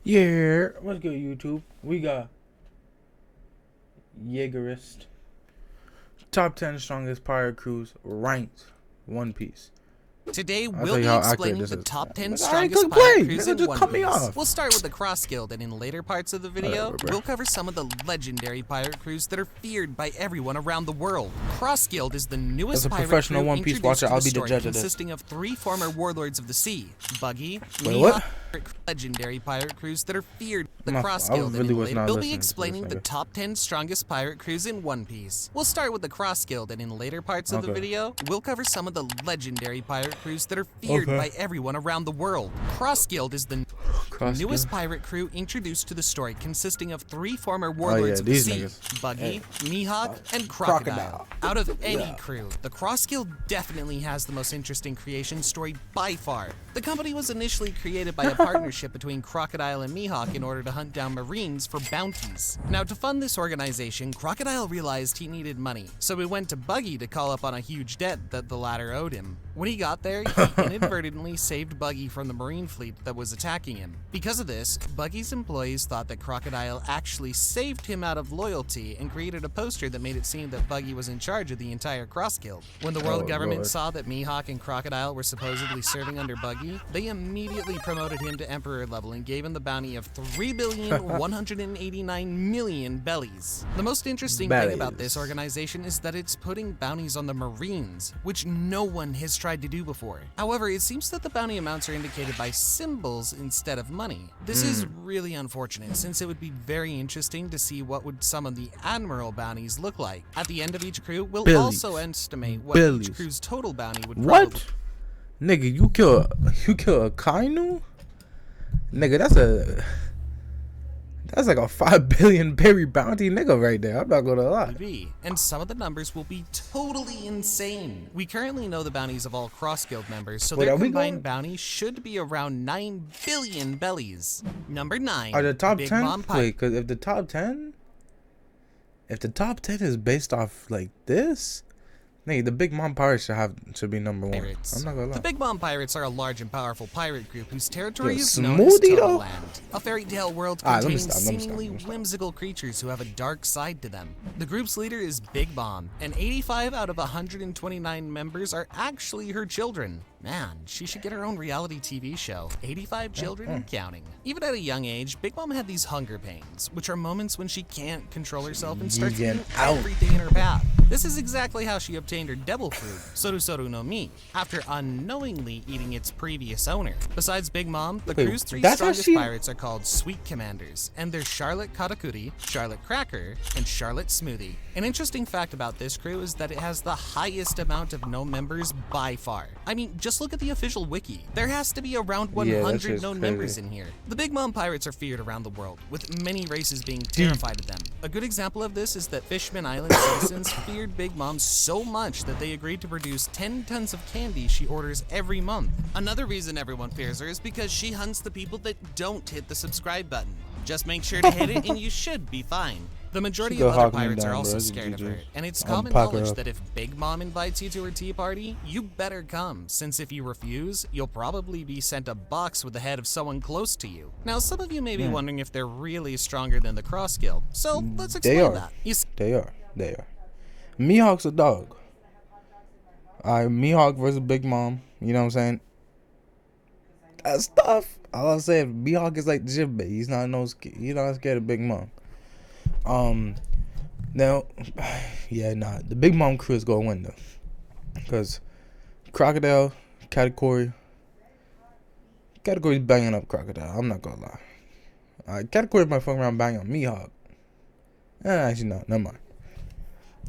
Yeah, what's good, YouTube? We got Jaegerist, top 10 strongest pirate crews ranked One Piece. Today, I'll we'll tell you be how accurate explaining this the is. top 10 I ain't strongest gonna pirate play. crews Nigga, in just One cut me Piece. off. We'll start with the Cross Guild, and in later parts of the video, we'll cover some of the legendary pirate crews that are feared by everyone around the world. Cross Guild is the newest As a pirate professional crew One Piece introduced watcher, to I'll the be the story, judge of this. consisting of 3 former warlords of the sea, Buggy, Wait, Mihawk, what? legendary pirate crews that are feared. The My Cross fault. I Guild, really and in was later, not we'll be listening to explaining this the nigga. top 10 strongest pirate crews in One Piece. We'll start with the Cross Guild, and in later parts of the Okay. video, we'll cover some of the legendary pirate crews that are feared by everyone around the world. Cross Guild is the newest pirate crew introduced to the story, consisting of 3 former warlords of the these sea, niggas. Buggy, Mihawk, and Crocodile. Out of any crew, the Cross Guild definitely has the most interesting creation story by far. The company was initially created by a partnership between Crocodile and Mihawk in order to hunt down Marines for bounties. Now, to fund this organization, Crocodile realized he needed money, so he went to Buggy to call up on a huge debt that the latter owed him. When he got there, he inadvertently saved Buggy from the Marine fleet that was attacking him. Because of this, Buggy's employees thought that Crocodile actually saved him out of loyalty and created a poster that made it seem that Buggy was in charge of the entire Cross Guild. When the world government Lord. saw that Mihawk and Crocodile were supposedly serving under Buggy, they immediately promoted him to Emperor level and gave him the bounty of 3,189,000,000 bellies. The most interesting thing about this organization is that it's putting bounties on the Marines, which no one has tried to do before. However, it seems that the bounty amounts are indicated by symbols instead of money. This is really unfortunate, since it would be very interesting to see what would some of the Admiral bounties look like. At the end of each crew, we'll Billies. also estimate what Billies. each crew's total bounty would probably What? Nigga, you kill a Kainu? Nigga, that's like a 5 billion berry bounty nigga right there. I'm not gonna lie. be, and some of the numbers will be totally insane. We currently know the bounties of all Cross Guild members, so Wait, their are we combined going- bounty should be around 9 billion bellies. Number 9. Are the top Big 10? Mom Pipe. Wait, because if the top 10 is based off like this, nigga, the Big Mom Pirates should be number 1. Pirates. I'm not gonna lie. The Big Mom Pirates are a large and powerful pirate group whose territory Yo, is known as Smoothie, though? Land, a fairy tale world Alright, let me containing stop, let me seemingly stop. whimsical creatures who have a dark side to them. The group's leader is Big Mom, and 85 out of 129 members are actually her children. Man, she should get her own reality TV show, 85 Children and Counting. Even at a young age, Big Mom had these hunger pains, which are moments when she can't control herself and starts Get eating out. everything in her path. This is exactly how she obtained her devil fruit, Soru Soru no Mi, after unknowingly eating its previous owner. Besides Big Mom, the Wait, crew's 3 that's how strongest she- pirates are called Sweet Commanders, and they're Charlotte Katakuri, Charlotte Cracker, and Charlotte Smoothie. An interesting fact about this crew is that it has the highest amount of known members by far. I mean, just look at the official wiki. There has to be around Yeah, that 100 shit's known crazy. members in here. The Big Mom pirates are feared around the world, with many races being terrified of them. A good example of this is that Fishman Island citizens feared Big Mom so much that they agreed to produce 10 tons of candy she orders every month. Another reason everyone fears her is because she hunts the people that don't hit the subscribe button. Just make sure to hit it and you should be fine. The majority She go of other hawk me pirates down, are also bro. scared of her, GG. and it's I'm common pack her knowledge up. that if Big Mom invites you to her tea party, you better come, since if you refuse, you'll probably be sent a box with the head of someone close to you. Now, some of you may be wondering if they're really stronger than the Cross Guild, so let's They explain are. that. You see, They are. Mihawk's a dog. Alright, Mihawk versus Big Mom. You know what I'm saying? That's tough. All I'm saying, Mihawk is like Jinbei. He's not scared of Big Mom. Now, yeah, nah. The Big Mom crew is gonna win though, because Crocodile's banging up Crocodile. I'm not gonna lie. Category might fuck around banging on Mihawk. Actually, no, never mind.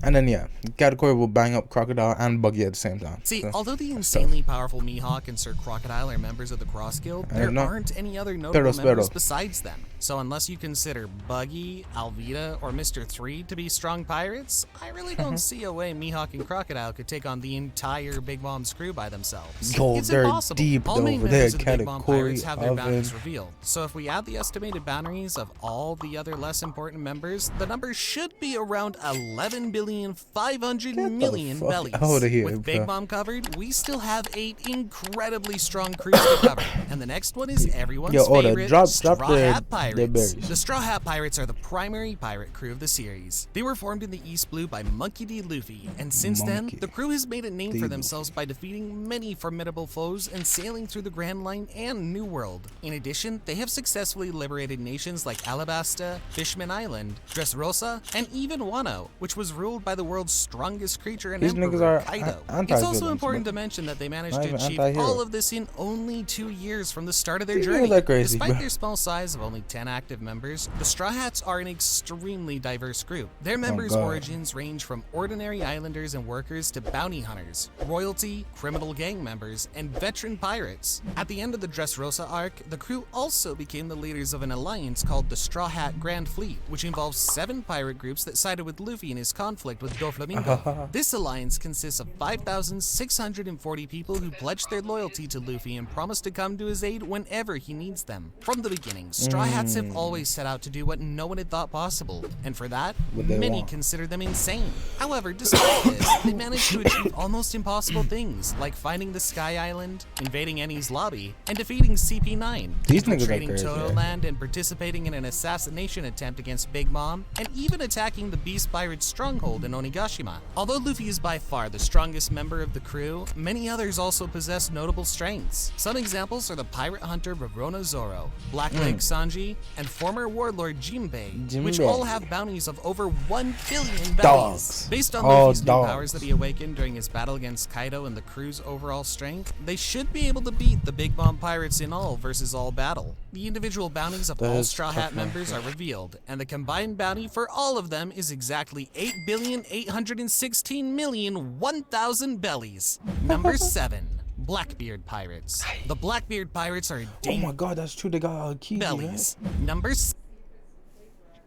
And then yeah, Category will bang up Crocodile and Buggy at the same time. See, So, although the insanely powerful Mihawk and Sir Crocodile are members of the Cross Guild, there no. aren't any other notable Pero. members besides them. So unless you consider Buggy, Alvida, or Mr. 3 to be strong pirates, I really don't see a way Mihawk and Crocodile could take on the entire Big Mom's crew by themselves. Yo, It's they're impossible. deep All main over members there, of the Big Mom Category, pirates have their Oven. bounties revealed. So if we add the estimated bounties of all the other less important members, the number should be around 11 8,500,000,000 fuck bellies. outta here, With bro. Big Mom covered, we still have 8 incredibly strong crews to cover. And the next one is everyone's favorite, Straw Hat Pirates. The Straw Hat Pirates are the primary pirate crew of the series. They were formed in the East Blue by Monkey D. Luffy, and since then, the crew has made a name for themselves by defeating many formidable foes and sailing through the Grand Line and New World. In addition, they have successfully liberated nations like Alabasta, Fishman Island, Dressrosa, and even Wano, which was ruled by the world's strongest creature and emperor, Kaido. It's also important to mention that they managed to achieve all of this in only 2 years from the start of their journey. Despite their small size of only 10 active members, the Straw Hats are an extremely diverse group. Their members' origins range from ordinary islanders and workers to bounty hunters, royalty, criminal gang members, and veteran pirates. At the end of the Dressrosa arc, the crew also became the leaders of an alliance called the Straw Hat Grand Fleet, which involves 7 pirate groups that sided with Luffy in his conflict with Doflamingo. This alliance consists of 5,640 people who pledged their loyalty to Luffy and promised to come to his aid whenever he needs them. From the beginning, Straw Hats have always set out to do what no one had thought possible, and for that, many consider them insane. However, despite this, they managed to achieve almost impossible things, like finding the Sky Island, invading Eni's lobby, and defeating CP9, infiltrating Totoland and participating in an assassination attempt against Big Mom, and even attacking the Beast Pirate's stronghold in Onigashima. Although Luffy is by far the strongest member of the crew, many others also possess notable strengths. Some examples are the pirate hunter Rorona Zoro, Black Lake Sanji, and former warlord Jinbei, which all have bounties of over 1 billion bellies. Based on Luffy's new powers that he awakened during his battle against Kaido and the crew's overall strength, they should be able to beat the Big Mom pirates in all versus all battle. The individual bounties of all Straw Hat members are revealed, and the combined bounty for all of them is exactly 8,816,000,001,000 bellies. Number 7. Blackbeard Pirates. The Blackbeard Pirates are oh my god, that's true. They got keys, bellies. Number 6.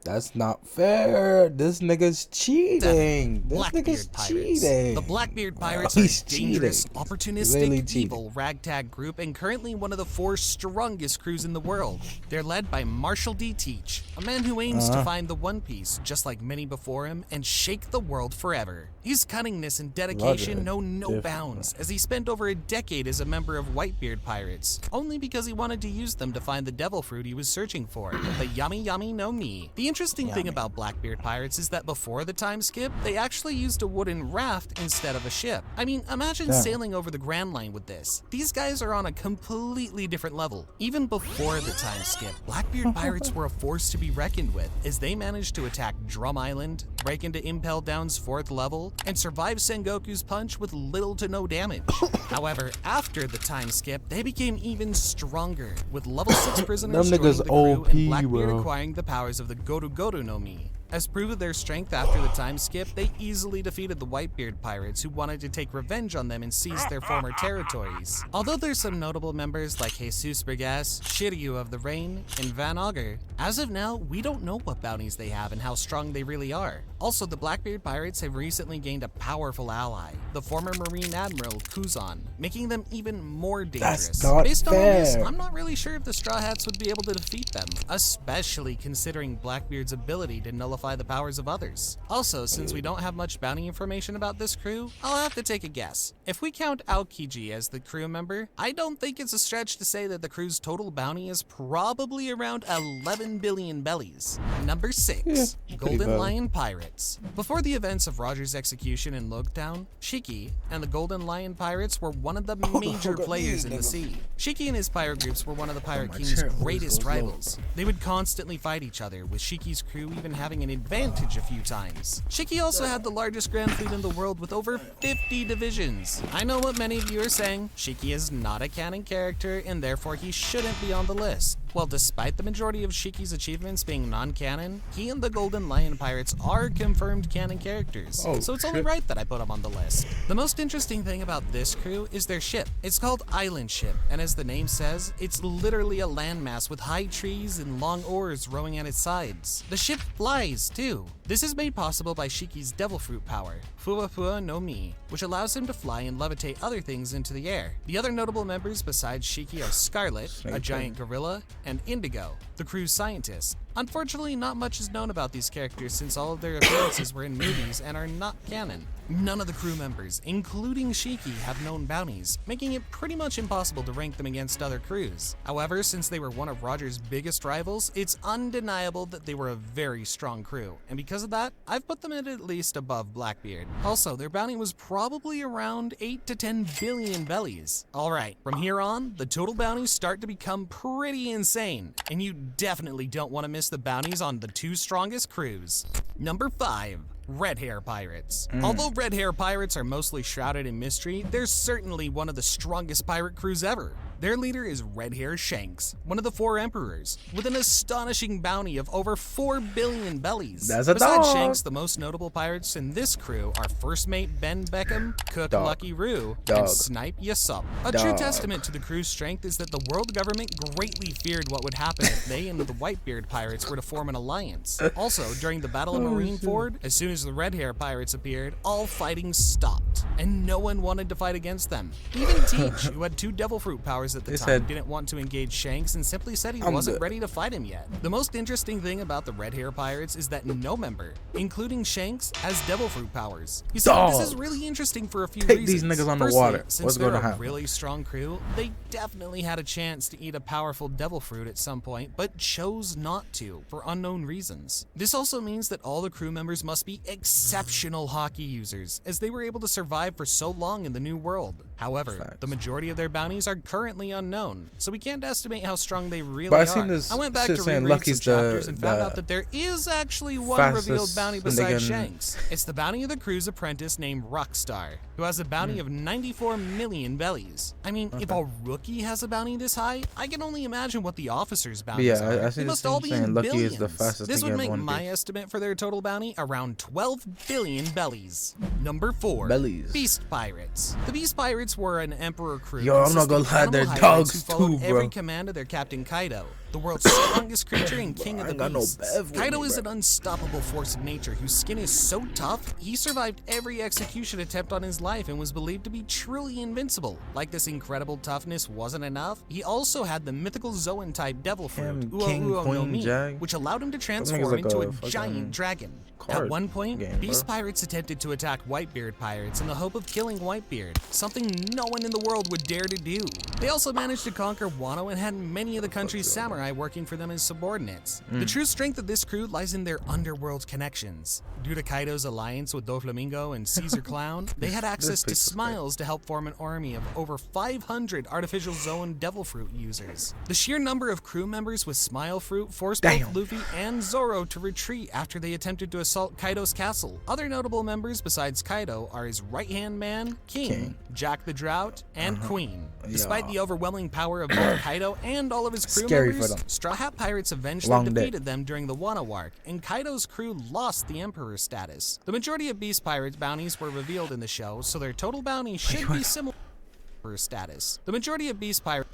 That's not fair. This nigga's cheating. This nigga's cheating. The Blackbeard Pirates are a dangerous, opportunistic, evil ragtag group and currently one of the 4 strongest crews in the world. They're led by Marshall D. Teach, a man who aims to find the One Piece, just like many before him, and shake the world forever. His cunningness and dedication know no bounds, as he spent over a decade as a member of Whitebeard Pirates, only because he wanted to use them to find the devil fruit he was searching for, the Yummy Yummy no Mi. The interesting thing about Blackbeard Pirates is that before the time skip, they actually used a wooden raft instead of a ship. I mean, imagine sailing over the Grand Line with this. These guys are on a completely different level. Even before the time skip, Blackbeard Pirates were a force to be reckoned with, as they managed to attack Drum Island, break into Impel Down's 4th level, and survive Sengoku's punch with little to no damage. However, after the time skip, they became even stronger, with level 6 prisoners joining the crew and Blackbeard acquiring the powers of the Goru no Mi. As proof of their strength after the time skip, they easily defeated the Whitebeard Pirates, who wanted to take revenge on them and seize their former territories. Although there's some notable members like Jesus Bergas, Shiryu of the Rain, and Van Augur, as of now, we don't know what bounties they have and how strong they really are. Also, the Blackbeard Pirates have recently gained a powerful ally, the former Marine Admiral Kuzan, making them even more dangerous. Based on this, I'm not really sure if the Straw Hats would be able to defeat them, especially considering Blackbeard's ability to nullify the powers of others. Also, since we don't have much bounty information about this crew, I'll have to take a guess. If we count Aokiji as the crew member, I don't think it's a stretch to say that the crew's total bounty is probably around 11 billion bellies. Number 6. Golden Lion Pirates. Before the events of Roger's execution in Logtown, Shiki and the Golden Lion Pirates were one of the major players in the sea. Shiki and his pirate groups were one of the Pirate King's greatest rivals. They would constantly fight each other, with Shiki's crew even having an advantage a few times. Shiki also had the largest Grand Fleet in the world with over 50 divisions. I know what many of you are saying, Shiki is not a canon character and therefore he shouldn't be on the list. Well, despite the majority of Shiki's achievements being non-canon, he and the Golden Lion Pirates are confirmed canon characters, so it's only right that I put him on the list. The most interesting thing about this crew is their ship. It's called Island Ship, and as the name says, it's literally a landmass with high trees and long oars rowing at its sides. The ship flies, too. This is made possible by Shiki's devil fruit power, Fua Fua no Mi, which allows him to fly and levitate other things into the air. The other notable members besides Shiki are Scarlet, a giant gorilla, and Indigo, the crew's scientist. Unfortunately, not much is known about these characters since all of their appearances were in movies and are not canon. None of the crew members, including Shiki, have known bounties, making it pretty much impossible to rank them against other crews. However, since they were one of Roger's biggest rivals, it's undeniable that they were a very strong crew, and because of that, I've put them at least above Blackbeard. Also, their bounty was probably around 8 to 10 billion bellies. Alright, from here on, the total bounties start to become pretty insane, and you definitely don't want to miss the bounties on the 2 strongest crews. Number 5. Red Hair Pirates. Although Red Hair Pirates are mostly shrouded in mystery, they're certainly one of the strongest pirate crews ever. Their leader is Red Hair Shanks, one of the 4 emperors, with an astonishing bounty of over 4 billion bellies. That's a Besides dog. Shanks, the most notable pirates in this crew are First Mate Ben Beckham, Cook Dog. Lucky Roo, Dog. and Snipe Yasup. A true Dog. testament to the crew's strength is that the world government greatly feared what would happen if they and the Whitebeard pirates were to form an alliance. Also, during the Battle of Marineford, as soon as the Red Hair pirates appeared, all fighting stopped, and no one wanted to fight against them. Even Teach, who had 2 devil fruit powers at the time, didn't want to engage Shanks and simply said he wasn't ready to fight him yet. The most interesting thing about the Red Hair pirates is that no member, including Shanks, has devil fruit powers. You see, this is really interesting for a few reasons. These niggas on the Firstly, water. Since What's they're gonna a happen? really strong crew, they definitely had a chance to eat a powerful devil fruit at some point, but chose not to for unknown reasons. This also means that all the crew members must be exceptional hockey users, as they were able to survive for so long in the new world. However, the majority of their bounties are currently unknown, so we can't estimate how strong they really But I are. seen this I went back shit to saying reread Lucky's some chapters the- and found the out that there is actually one fastest revealed bounty besides nigga in- Shanks. It's the bounty of the crew's apprentice named Rockstar, who has a bounty of 94 million bellies. I mean, if a rookie has a bounty this high, I can only imagine what the officers' bounties Yeah, are. I see They this must all thing be saying in Lucky billions. is the fastest This nigga would in make One my Piece. estimate for their total bounty around 12 billion bellies. Number 4. Bellies. Beast Pirates. The Beast Pirates were an emperor crew. Yo, I'm not gonna consisting lie, of they're animal hybrids dogs who followed too, every bro. command of their captain Kaido, the world's strongest creature and king of I the ain't got no beasts. bev with Kaido me, is bro. an unstoppable force of nature whose skin is so tough, he survived every execution attempt on his life and was believed to be truly invincible. Like this incredible toughness wasn't enough, he also had the mythical Zoan-type devil fruit, Damn, Ua King, Ua no Queen, Mi, Jag. which allowed him to transform like into a a fucking giant dragon. At card one point, game, Beast bro. Pirates attempted to attack Whitebeard pirates in the hope of killing Whitebeard, something no one in the world would dare to do. They also managed to conquer Wano and had many of the country's samurai working for them as subordinates. The true strength of this crew lies in their underworld connections. Due to Kaido's alliance with Doflamingo and Caesar Clown, they had access to piece is great. Smiles to help form an army of over 500 artificial Zoan devil fruit users. The sheer number of crew members with Smile Fruit forced Damn. both Luffy and Zoro to retreat after they attempted to assault Kaido's castle. Other notable members besides Kaido are his right-hand man, King, Jack the Drought, and Queen. Despite the overwhelming power of both Kaido and all of his crew Scary for members, them. Straw Hat Pirates eventually Long day. defeated them during the Wano arc, and Kaido's crew lost the Emperor status. The majority of Beast Pirates bounties were revealed in the show, so their total bounty should be similar to Emperor status. The majority of Beast Pirates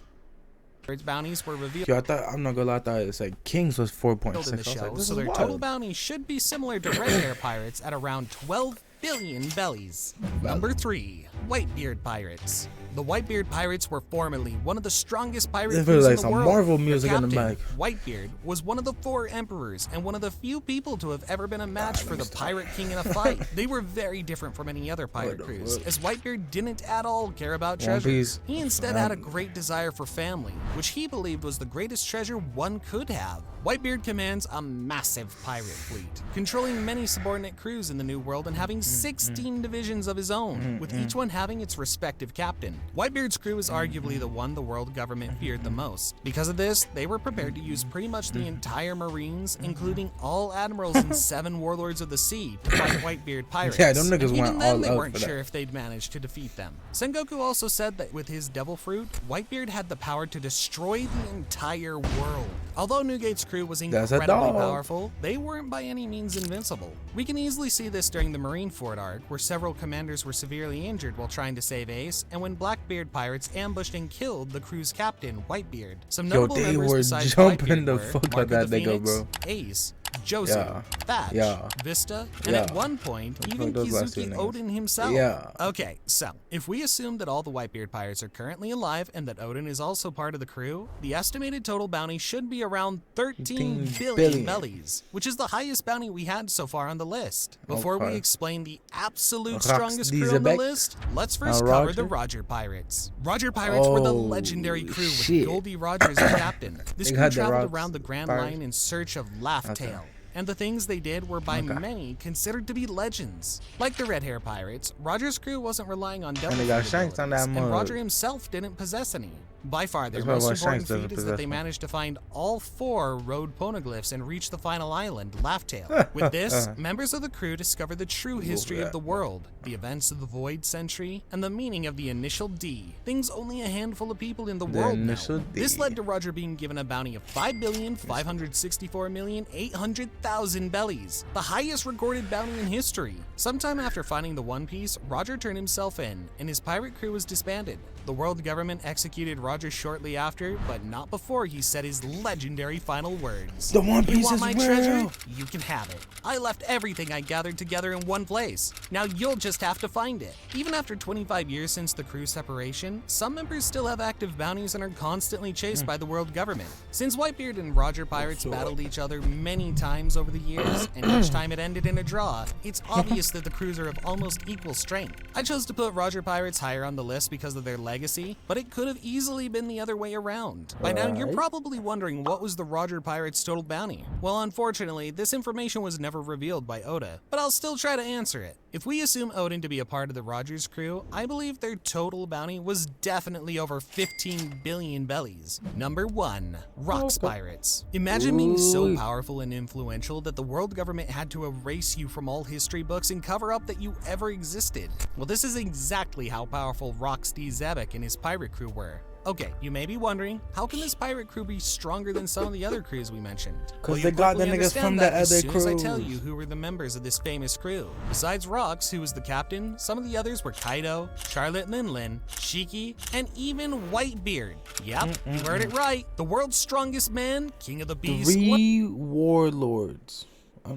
bounties were revealed Yo, I'm not gonna lie, I thought it's like Kings was 4.6. in the I was show, like, this so is their wild. total bounty should be similar to Red Hair Pirates at around 12 billion bellies. Number 3. Whitebeard Pirates. The Whitebeard Pirates were formerly one of the strongest pirate It crews feels like in the some world. Marvel Their music in the captain, back. Whitebeard was one of the 4 emperors and one of the few people to have ever been a match for the pirate king in a fight. They were very different from any other pirate the crews, fuck? as Whitebeard didn't at all care about One treasures. Piece. He instead had a great desire for family, which he believed was the greatest treasure one could have. Whitebeard commands a massive pirate fleet, controlling many subordinate crews in the New World and having 16 divisions of his own, with each one having its respective captain. Whitebeard's crew is arguably the one the world government feared the most. Because of this, they were prepared to use pretty much the entire Marines, including all admirals and 7 warlords of the sea, to fight Whitebeard pirates. Yeah, them niggas And even went then, all they out weren't for that. sure if they'd manage to defeat them. Sengoku also said that with his devil fruit, Whitebeard had the power to destroy the entire world. Although Newgate's crew was That's a incredibly dog. powerful, they weren't by any means invincible. We can easily see this during the Marineford arc, where several commanders were severely injured while trying to save Ace, and when Blackbeard pirates ambushed and killed the crew's captain, Whitebeard. Some Yo, notable they members were besides jumping Whitebeard the were fuck out Marco that the nigga, Phoenix, bro. Ace, Josu, Yeah. Thatch, Yeah. Vista, and at one point, even those last two Kizuki names? Odin himself. Yeah. Okay, so, if we assume that all the Whitebeard pirates are currently alive and that Odin is also part of the crew, the estimated total bounty should be around 13 billion bellies, which is the highest bounty we had so far on the list. Before we explain the absolute strongest crew on the list, let's first cover the Roger Pirates. Roger Pirates were the legendary crew with Goldie Rogers as captain. This crew traveled around the Grand Line in search of Laugh-Tale. And the things they did were by many considered to be legends. Like the Red Hair Pirates, Roger's crew wasn't relying on double abilities, and Roger himself didn't possess any. By far, their most important feat is that they managed to find all 4 road poneglyphs and reach the final island, Laugh-Tale. With this, members of the crew discovered the true history of the world, the events of the Void Century, and the meaning of the initial D, things only a handful of people in the world know. This led to Roger being given a bounty of 5,564,800,000 bellies, the highest recorded bounty in history. Sometime after finding the One Piece, Roger turned himself in, and his pirate crew was disbanded. The world government executed Roger shortly after, but not before he said his legendary final words. The One Piece you want is my real. treasure? You can have it. I left everything I gathered together in one place. Now you'll just have to find it. Even after 25 years since the crew separation, some members still have active bounties and are constantly chased by the world government. Since Whitebeard and Roger Pirates battled each other many times over the years, and each time it ended in a draw, it's obvious that the crews are of almost equal strength. I chose to put Roger Pirates higher on the list because of their legacy, but it could have easily been the other way around. By now, you're probably wondering what was the Roger Pirates' total bounty. Well, unfortunately, this information was never revealed by Oda, but I'll still try to answer it. If we assume Odin to be a part of the Rogers crew, I believe their total bounty was definitely over 15 billion bellies. Number 1, Rocks Pirates. Imagine being so powerful and influential that the world government had to erase you from all history books and cover up that you ever existed. Well, this is exactly how powerful Rocks D. Zebek and his pirate crew were. Okay, you may be wondering, how can this pirate crew be stronger than some of the other crews we mentioned? Because they got the niggas from the other crew. As soon as I tell you who were the members of this famous crew. Besides Rocks, who was the captain, some of the others were Kaido, Charlotte Linlin, Shiki, and even Whitebeard. Yep, you heard it right. The world's strongest man, King of the Beast. 3 warlords.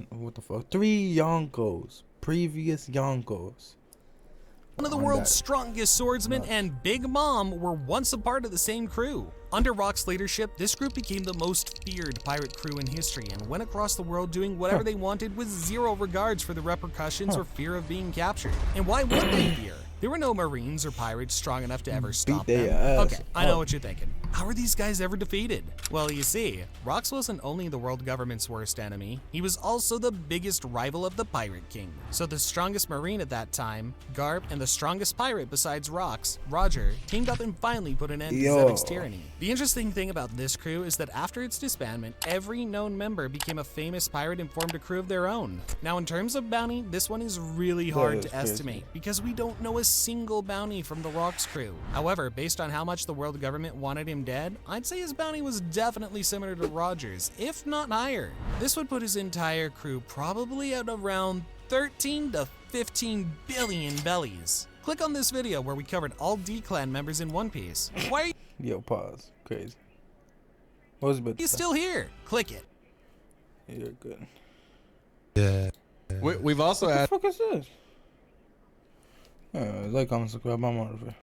What the fuck? 3 Yonkos. Previous Yonkos. One of the world's strongest swordsmen and Big Mom were once a part of the same crew. Under Rock's leadership, this group became the most feared pirate crew in history and went across the world doing whatever they wanted with zero regards for the repercussions or fear of being captured. And why would they fear? There were no Marines or pirates strong enough to ever stop them. Okay, I know what you're thinking. How are these guys ever defeated? Well, you see, Rocks wasn't only the world government's worst enemy, he was also the biggest rival of the Pirate King. So the strongest Marine at that time, Garp, and the strongest pirate besides Rocks, Roger, teamed up and finally put an end to Zebek's tyranny. The interesting thing about this crew is that after its disbandment, every known member became a famous pirate and formed a crew of their own. Now, in terms of bounty, this one is really hard to estimate because we don't know a single bounty from the Rocks crew. However, based on how much the world government wanted him dead, I'd say his bounty was definitely similar to Roger's, if not higher. This would put his entire crew probably at around 13 to 15 billion bellies. Click on this video where we covered all D-Clan members in One Piece. Why are Yo, pause. Crazy. What was it? you still here? Click it. You're good. Yeah. We've also What had. the fuck is this? Like, comment, subscribe, I'm on